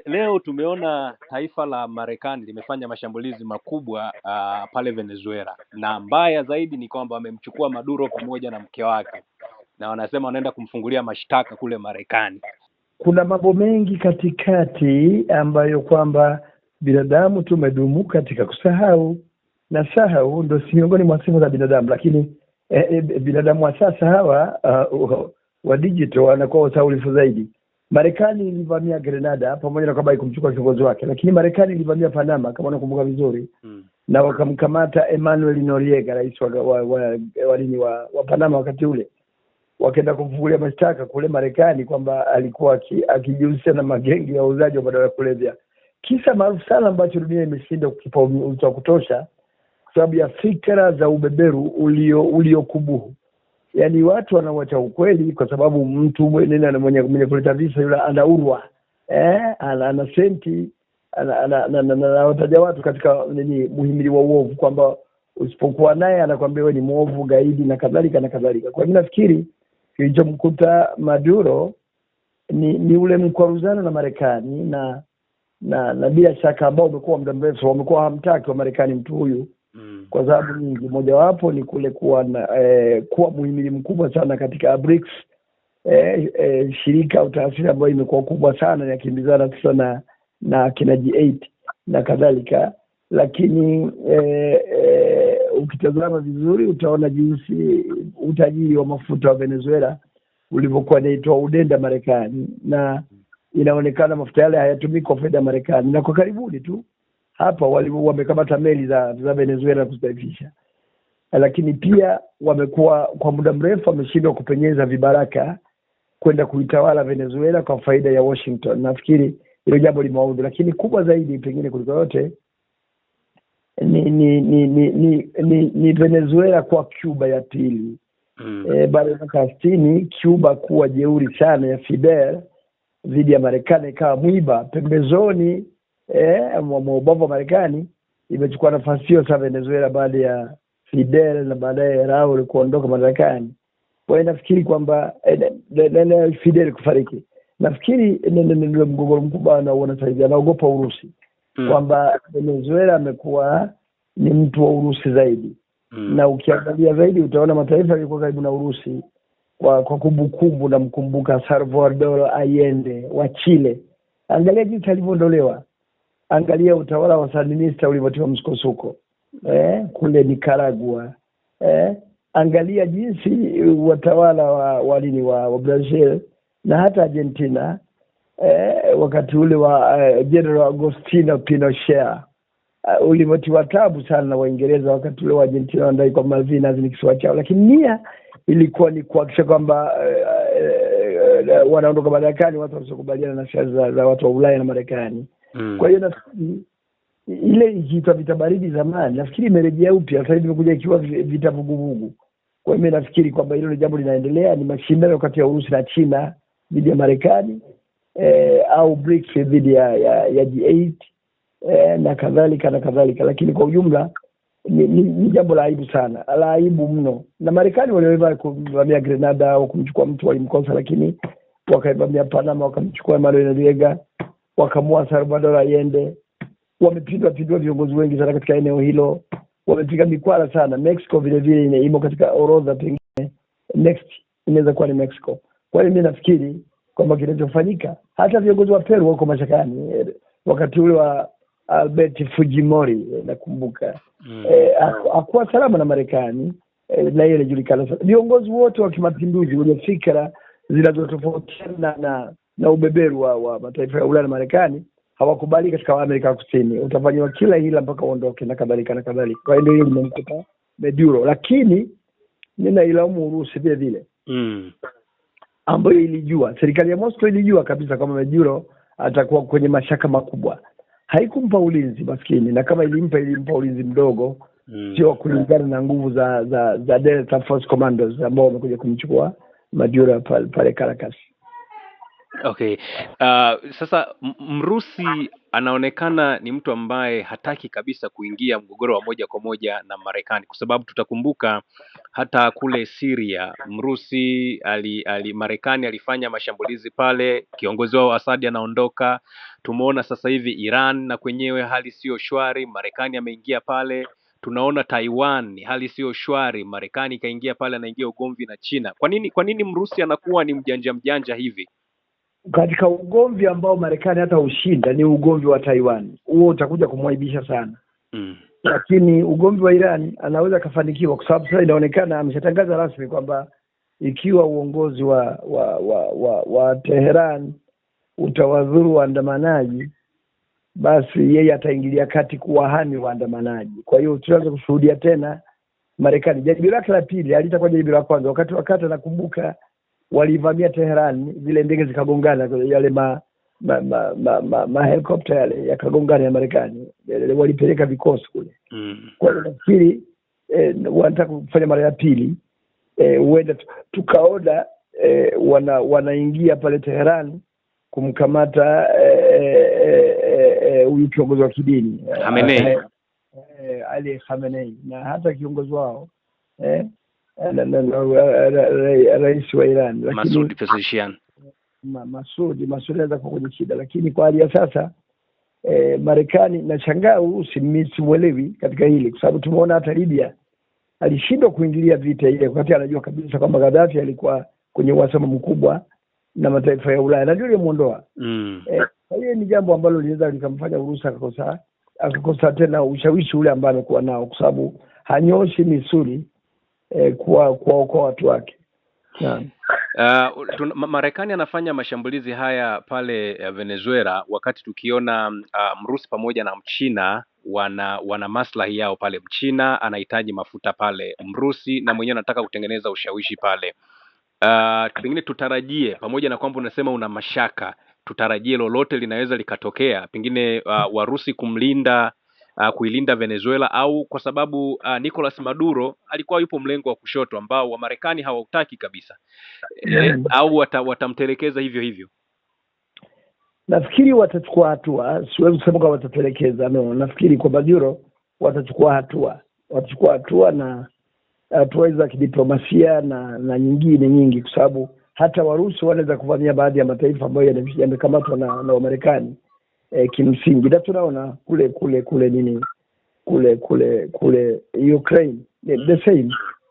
Leo tumeona taifa la Marekani limefanya mashambulizi makubwa pale Venezuela, na mbaya zaidi ni kwamba wamemchukua Maduro pamoja na mke wake, na wanasema wanaenda kumfungulia mashtaka kule Marekani. Kuna mambo mengi katikati ambayo kwamba binadamu tumedumu katika kusahau, na sahau ndo si miongoni mwa sifa za binadamu, lakini binadamu wa sasa hawa wa digital wanakuwa wasahaulifu zaidi. Marekani ilivamia Grenada pamoja na kwamba ikumchukua kiongozi wake, lakini Marekani ilivamia Panama kama unakumbuka vizuri na wakamkamata Emmanuel Noriega, rais wa Panama wakati ule, wakaenda kumfungulia mashtaka kule Marekani kwamba alikuwa akijihusisha na magengi ya uuzaji wa madawa ya kulevya. Kisa maarufu sana ambacho dunia imeshinda kukipa uzito wa kutosha kwa sababu ya fikra za ubeberu uliokubuhu. Yaani watu wanawacha ukweli kwa sababu mtu mwenye kuleta visa yule anaurwa. Ana senti, anawataja watu katika muhimili wa uovu kwamba usipokuwa naye anakuambia wewe ni muovu, gaidi na kadhalika na kadhalika. Kwa hivyo nafikiri kilichomkuta Maduro ni ule mkwaruzano na Marekani na bila shaka ambao umekuwa muda mrefu, wamekuwa hamtaki wa Marekani mtu huyu kwa sababu nyingi. Mojawapo ni kule kuwa muhimili mkubwa sana katika BRICS, shirika au taasisi ambayo imekuwa kubwa sana ya kimbizana sasa na kina G8 na kadhalika. Lakini ukitazama vizuri utaona jinsi utajiri wa mafuta wa Venezuela ulivyokuwa naitwa udenda Marekani, na inaonekana mafuta yale hayatumiki kwa faida Marekani, na kwa karibuni tu hapa wamekamata meli za Venezuela kustaifisha. Lakini pia wamekuwa kwa muda mrefu wameshindwa kupenyeza vibaraka kwenda kuitawala Venezuela kwa faida ya Washington. Nafikiri hilo jambo limewaudhi, lakini kubwa zaidi pengine kuliko yote ni Venezuela kwa Cuba ya pili. Baada ya miaka 60 Cuba kuwa jeuri sana ya Fidel dhidi ya Marekani, ikawa mwiba pembezoni mwa ubavu wa Marekani, imechukua nafasi hiyo sana Venezuela baada ya Fidel na baadaye Raul kuondoka madarakani. Kwa hiyo nafikiri kwamba Fidel kufariki, nafikiri ndio mgogoro mkubwa anaoona sasa hivi. Anaogopa Urusi kwamba Venezuela amekuwa ni mtu wa Urusi zaidi. Na ukiangalia zaidi utaona mataifa yalikuwa karibu na Urusi kwa kumbukumbu, na mkumbuka Salvador Allende wa Chile. Angalia jinsi alivyoondolewa, angalia utawala wa Sandinista ulivyotiwa msukosuko kule Nicaragua, angalia jinsi watawala wa Brazil na hata Argentina wakati ule wa General Agostino Pinochet ulivyotiwa tabu sana na Waingereza. Wakati ule wa Argentina wanadai kwa Malvinas ni kisiwa chao, lakini nia ilikuwa ni kuhakikisha kwamba wanaondoka madarakani watu wasiokubaliana na siasa za watu wa Ulaya na Marekani. Kwa hiyo nafikiri ile ikiitwa vita baridi zamani, nafikiri imerejea upya sasa hivi, imekuja ikiwa vita vuguvugu. Kwa hiyo mimi nafikiri kwamba hilo ni jambo linaendelea, ni mashindano kati ya Urusi na China dhidi ya Marekani, au BRICS dhidi ya G8 na kadhalika na kadhalika. Lakini kwa ujumla ni jambo la aibu sana, la aibu mno. Na Marekani waliweza kuvamia Grenada au kumchukua mtu walimkosa, lakini wakaivamia Panama, wakamchukua Emmanuel Noriega, wakamua Salvador Allende, wamepindua viongozi wengi sana katika eneo hilo, wamepiga mikwara sana. Mexico vile vile imo katika orodha, pengine next inaweza kuwa ni Mexico. Kwa hiyo mimi nafikiri kwamba kinachofanyika, hata viongozi wa Peru wako mashakani. Wakati ule wa Albert Fujimori nakumbuka hakuwa salama na Marekani, na yeye anajulikana sana. Viongozi wote wa kimapinduzi wenye fikra zinazotofautiana na ubeberu wa mataifa ya Ulaya na Marekani hawakubali katika Amerika Kusini. Utafanywa kila hila mpaka uondoke na kadhalika na kadhalika. Kwa hiyo limemkuta Maduro, lakini ninailaumu Urusi vile vile ambayo ilijua, serikali ya Moscow ilijua kabisa kwamba Maduro atakuwa kwenye mashaka makubwa. Haikumpa ulinzi maskini, na kama ilimpa ulinzi mdogo, sio kulingana na nguvu za Delta Force Commandos ambao wamekuja kumchukua Maduro pale Caracas. Okay. Sasa Mrusi anaonekana ni mtu ambaye hataki kabisa kuingia mgogoro wa moja kwa moja na Marekani, kwa sababu tutakumbuka hata kule Syria Mrusi Marekani alifanya mashambulizi pale, kiongozi wao Assad anaondoka. Tumeona sasa hivi Iran na kwenyewe hali sio shwari, Marekani ameingia pale. Tunaona Taiwan hali sio shwari, Marekani ikaingia pale, anaingia ugomvi na China. Kwa nini Mrusi anakuwa ni mjanja hivi? Katika ugomvi ambao Marekani hata ushinda ni ugomvi wa Taiwan, huo utakuja kumwaibisha sana. Lakini ugomvi wa Iran anaweza kafanikiwa, kwa sababu sasa inaonekana ameshatangaza rasmi kwamba ikiwa uongozi wa Teheran utawadhuru waandamanaji, basi yeye ataingilia kati kuwahami waandamanaji. Kwa hiyo tunaweza kushuhudia tena Marekani jaribio lake la pili, alitakuwa jaribio la kwanza wakati nakumbuka walivamia Teheran, zile ndege zikagongana, yale helikopta yale yakagongana ya Marekani, walipeleka vikosi kule. Kwa hiyo nafikiri wanataka kufanya mara ya pili, huenda tukaona wanaingia pale Teheran kumkamata huyu kiongozi wa kidini Khamenei, Ali Khamenei, na hata kiongozi wao rais wa Iran, Masoud Pezeshkian. Masoud anaweza kuwa kwenye shida, lakini kwa hali ya sasa Marekani nashangaa simuelewi katika hili, kwa sababu tumeona hata Libya alishindwa kuingilia vita ile wakati anajua kabisa kwamba Gaddafi alikuwa kwenye uhasama mkubwa na mataifa ya Ulaya na ndio alimuondoa. Hiyo ni jambo ambalo linaweza likamfanya Urusi akakosa tena ushawishi ule ambao amekuwa nao, kwa sababu hanyoshi misuli kwa watu wake. Marekani anafanya mashambulizi haya pale Venezuela, wakati tukiona Mrusi pamoja na Mchina wana maslahi yao pale. Mchina anahitaji mafuta pale, Mrusi na mwenyewe anataka kutengeneza ushawishi pale. Pengine tutarajie, pamoja na kwamba unasema una mashaka, tutarajie lolote linaweza likatokea, pengine Warusi kuilinda Venezuela, au kwa sababu Nicolas Maduro alikuwa yupo mlengo wa kushoto ambao wa Marekani hawautaki kabisa, au watamtelekeza hivyo hivyo? Nafikiri watachukua hatua, siwezi kusema kama watatelekeza, no. Nafikiri kwa Maduro watachukua hatua na hatua za kidiplomasia na nyingine nyingi, kwa sababu hata Warusi wanaweza kuvamia baadhi ya mataifa ambayo yamekamatwa na Wamarekani. Kimsingi na tunaona kule Ukraine the same,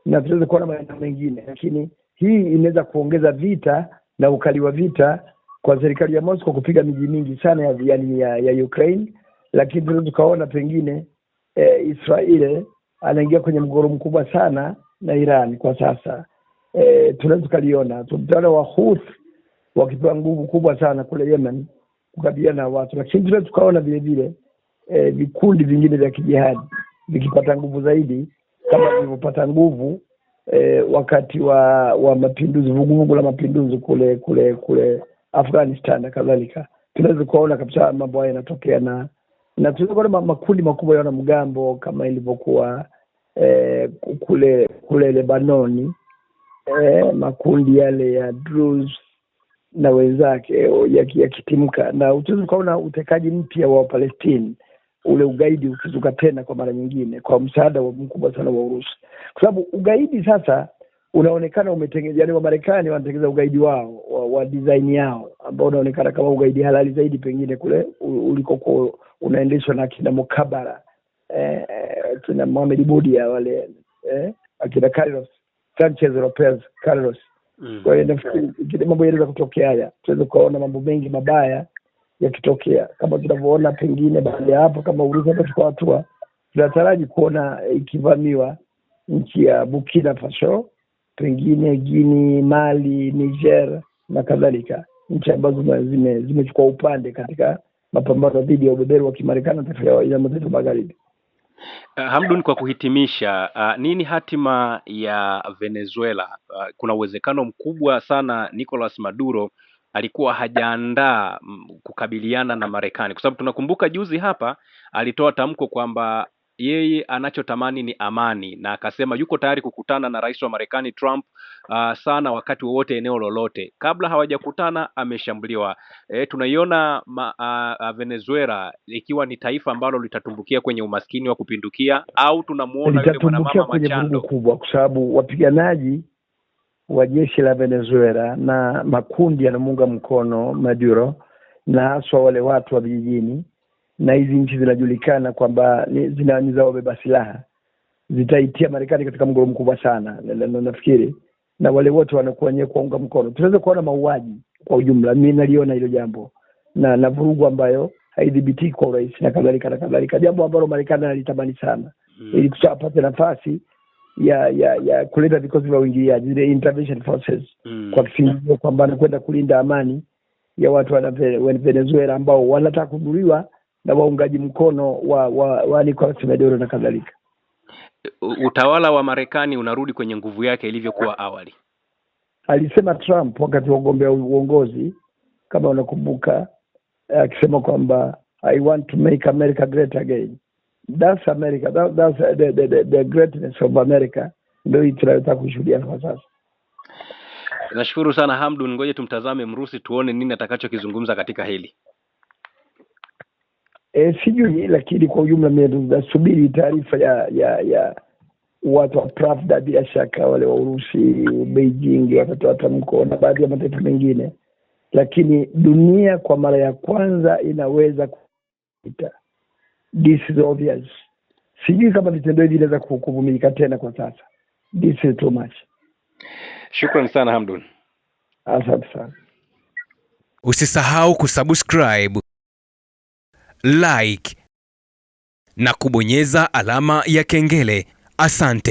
na tunaweza kuona maeneo mengine, lakini hii inaweza kuongeza vita na ukali wa vita kwa serikali ya Moscow kupiga miji mingi sana ya Ukraine. Lakini tunaweza kuona pengine Israeli anaingia kwenye mgogoro mkubwa sana na Iran kwa sasa. Tunaweza kuliona wa Houthi wakipewa nguvu kubwa sana kule Yemen kukabiliana na watu, lakini tunaweza tukaona vile vile vikundi vingine vya kijihadi vikipata nguvu zaidi kama vilivyopata nguvu wakati wa mapinduzi, vuguvugu la mapinduzi kule Afghanistan na kadhalika. Tunaweza kuona kabisa mambo haya yanatokea, na tunaweza kuona makundi makubwa ya wanamgambo kama ilivyokuwa kule Lebanoni, makundi yale ya Druze na wenzake yakitimka, na utaweza kuona utekaji mpya wa Palestine, ule ugaidi ukizuka tena kwa mara nyingine kwa msaada mkubwa sana wa Urusi, kwa sababu ugaidi sasa unaonekana yaani wa Marekani wanatengeneza ugaidi wao wa design yao ambao unaonekana kama ugaidi halali zaidi pengine kule uliko unaendeshwa na kina Mukabara, kina Mohamed Budia wale, akina Carlos Sanchez Lopez Carlos. Kwa hiyo nafikiri mambo yanaweza kutokea haya, tunaweza kuona mambo mengi mabaya yakitokea kama tunavyoona pengine baada ya hapo, kama Urusi atachukua hatua, tunataraji kuona ikivamiwa nchi ya Burkina Faso, pengine Guinea, Mali, Niger na kadhalika, nchi ambazo zimechukua upande katika mapambano dhidi ya ubeberu wa Kimarekani na mataifa magharibi. Hamdun, kwa kuhitimisha, nini hatima ya Venezuela? Kuna uwezekano mkubwa sana Nicolas Maduro alikuwa hajaandaa kukabiliana na Marekani, kwa sababu tunakumbuka juzi hapa alitoa tamko kwamba yeye anachotamani ni amani, na akasema yuko tayari kukutana na rais wa Marekani Trump sana wakati wowote, eneo lolote. Kabla hawajakutana ameshambuliwa. Tunaiona Venezuela ikiwa ni taifa ambalo litatumbukia kwenye umaskini wa kupindukia, au tunamuona yule mwanamama Machando kubwa, kwa sababu wapiganaji wa jeshi la Venezuela na makundi yanamuunga mkono Maduro, na haswa wale watu wa vijijini, na hizi nchi zinajulikana kwamba zinaweza wabeba silaha, zitaitia Marekani katika mgogoro mkubwa sana. Nafikiri na wale wote wanakuwa wenyewe kuunga mkono, tunaweza kuona mauaji kwa ujumla. Mimi naliona hilo jambo na vurugu ambayo haidhibitiki kwa urahisi na kadhalika, jambo ambalo Marekani analitamani sana ili kusapata nafasi ya kuleta vikosi vya uingiliaji, zile intervention forces, kwa kisingizio kwamba anakwenda kulinda amani ya watu wa Venezuela ambao wanataka kuduliwa na waungaji mkono wa Nicolas Maduro na kadhalika. Utawala wa Marekani unarudi kwenye nguvu yake ilivyokuwa awali, alisema Trump wakati wa ugombea uongozi, kama unakumbuka, akisema kwamba I want to make America great again. That's America, that's the greatness of America. Ndio tunataka kushuhudia kwa sasa. Nashukuru sana Hamdun, ngoje tumtazame Mrusi tuone nini atakachokizungumza katika hili. Sijui, lakini kwa ujumla mimi nasubiri taarifa ya watu wa Pravda, bila shaka wale wa Urusi, Beijing watatoa tamko na baadhi ya mataifa mengine, lakini dunia kwa mara ya kwanza inaweza kupita. This is obvious. Sijui kama vitendo hivi vinaweza kuvumilika tena kwa sasa. This is too much. Shukrani sana Hamdun. Asante sana. Usisahau kusubscribe, like na kubonyeza alama ya kengele. Asante.